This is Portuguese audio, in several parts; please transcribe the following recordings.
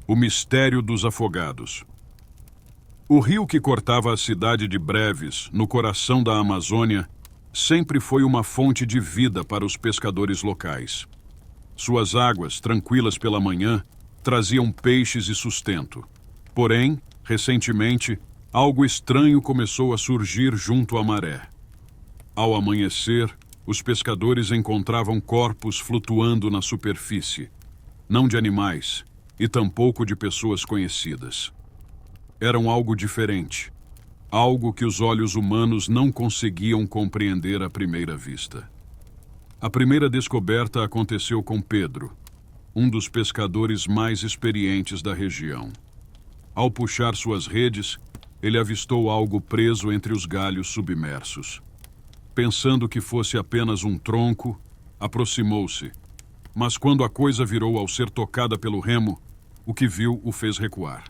O mistério dos afogados. O rio que cortava a cidade de Breves, no coração da Amazônia, sempre foi uma fonte de vida para os pescadores locais. Suas águas, tranquilas pela manhã, traziam peixes e sustento. Porém, recentemente, algo estranho começou a surgir junto à maré. Ao amanhecer, os pescadores encontravam corpos flutuando na superfície, não de animais, e tampouco de pessoas conhecidas. Eram algo diferente, algo que os olhos humanos não conseguiam compreender à primeira vista. A primeira descoberta aconteceu com Pedro, um dos pescadores mais experientes da região. Ao puxar suas redes, ele avistou algo preso entre os galhos submersos. Pensando que fosse apenas um tronco, aproximou-se. Mas quando a coisa virou ao ser tocada pelo remo, o que viu o fez recuar.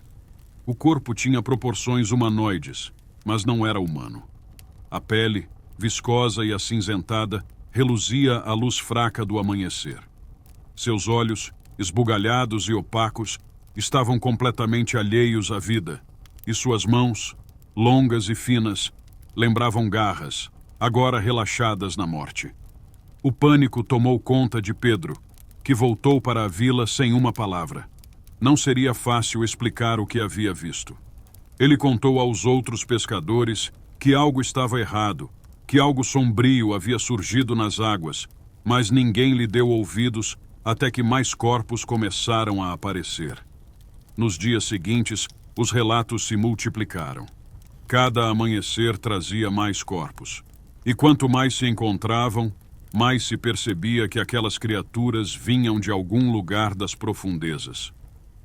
O corpo tinha proporções humanoides, mas não era humano. A pele, viscosa e acinzentada, reluzia à luz fraca do amanhecer. Seus olhos, esbugalhados e opacos, estavam completamente alheios à vida, e suas mãos, longas e finas, lembravam garras, agora relaxadas na morte. O pânico tomou conta de Pedro, que voltou para a vila sem uma palavra. Não seria fácil explicar o que havia visto. Ele contou aos outros pescadores que algo estava errado, que algo sombrio havia surgido nas águas, mas ninguém lhe deu ouvidos até que mais corpos começaram a aparecer. Nos dias seguintes, os relatos se multiplicaram. Cada amanhecer trazia mais corpos. E quanto mais se encontravam, mais se percebia que aquelas criaturas vinham de algum lugar das profundezas.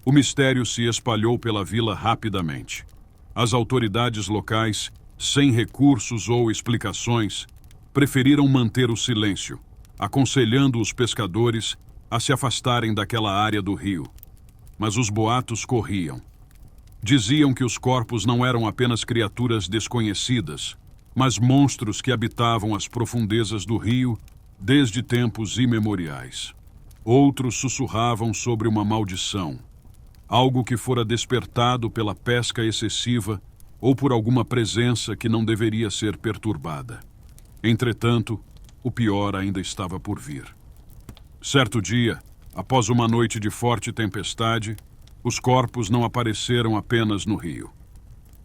O mistério se espalhou pela vila rapidamente. As autoridades locais, sem recursos ou explicações, preferiram manter o silêncio, aconselhando os pescadores a se afastarem daquela área do rio. Mas os boatos corriam. Diziam que os corpos não eram apenas criaturas desconhecidas, mas monstros que habitavam as profundezas do rio desde tempos imemoriais. Outros sussurravam sobre uma maldição, algo que fora despertado pela pesca excessiva ou por alguma presença que não deveria ser perturbada. Entretanto, o pior ainda estava por vir. Certo dia, após uma noite de forte tempestade, os corpos não apareceram apenas no rio.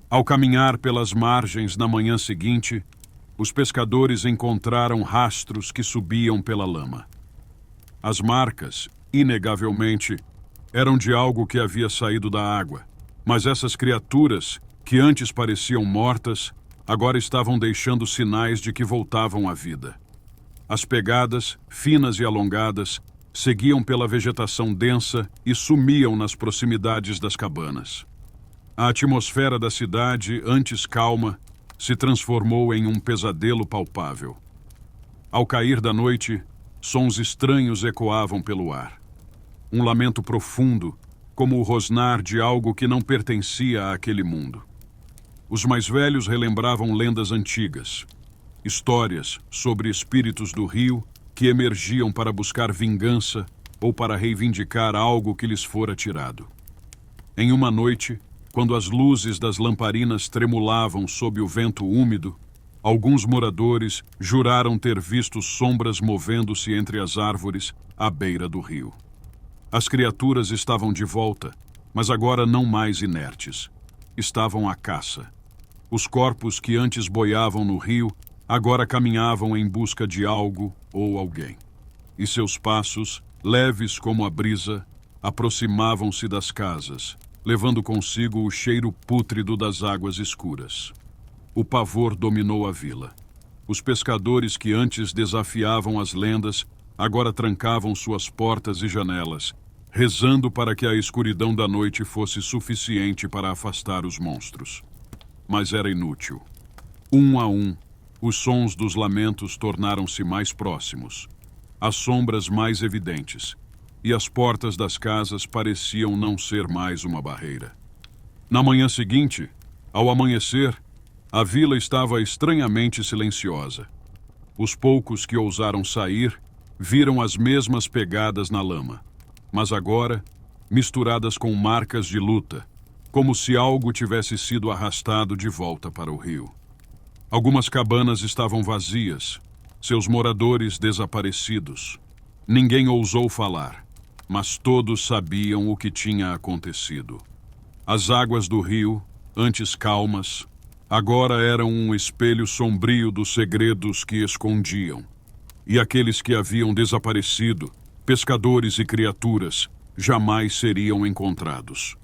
Ao caminhar pelas margens na manhã seguinte, os pescadores encontraram rastros que subiam pela lama. As marcas, inegavelmente, eram de algo que havia saído da água, mas essas criaturas, que antes pareciam mortas, agora estavam deixando sinais de que voltavam à vida. As pegadas, finas e alongadas, seguiam pela vegetação densa e sumiam nas proximidades das cabanas. A atmosfera da cidade, antes calma, se transformou em um pesadelo palpável. Ao cair da noite, sons estranhos ecoavam pelo ar. Um lamento profundo, como o rosnar de algo que não pertencia àquele mundo. Os mais velhos relembravam lendas antigas, histórias sobre espíritos do rio que emergiam para buscar vingança ou para reivindicar algo que lhes fora tirado. Em uma noite, quando as luzes das lamparinas tremulavam sob o vento úmido, alguns moradores juraram ter visto sombras movendo-se entre as árvores à beira do rio. As criaturas estavam de volta, mas agora não mais inertes. Estavam à caça. Os corpos que antes boiavam no rio agora caminhavam em busca de algo ou alguém. E seus passos, leves como a brisa, aproximavam-se das casas, levando consigo o cheiro pútrido das águas escuras. O pavor dominou a vila. Os pescadores que antes desafiavam as lendas agora trancavam suas portas e janelas, rezando para que a escuridão da noite fosse suficiente para afastar os monstros. Mas era inútil. Um a um, os sons dos lamentos tornaram-se mais próximos, as sombras mais evidentes, e as portas das casas pareciam não ser mais uma barreira. Na manhã seguinte, ao amanhecer, a vila estava estranhamente silenciosa. Os poucos que ousaram sair viram as mesmas pegadas na lama, mas agora misturadas com marcas de luta, como se algo tivesse sido arrastado de volta para o rio. Algumas cabanas estavam vazias, seus moradores desaparecidos. Ninguém ousou falar, mas todos sabiam o que tinha acontecido. As águas do rio, antes calmas, agora eram um espelho sombrio dos segredos que escondiam. E aqueles que haviam desaparecido, pescadores e criaturas, jamais seriam encontrados.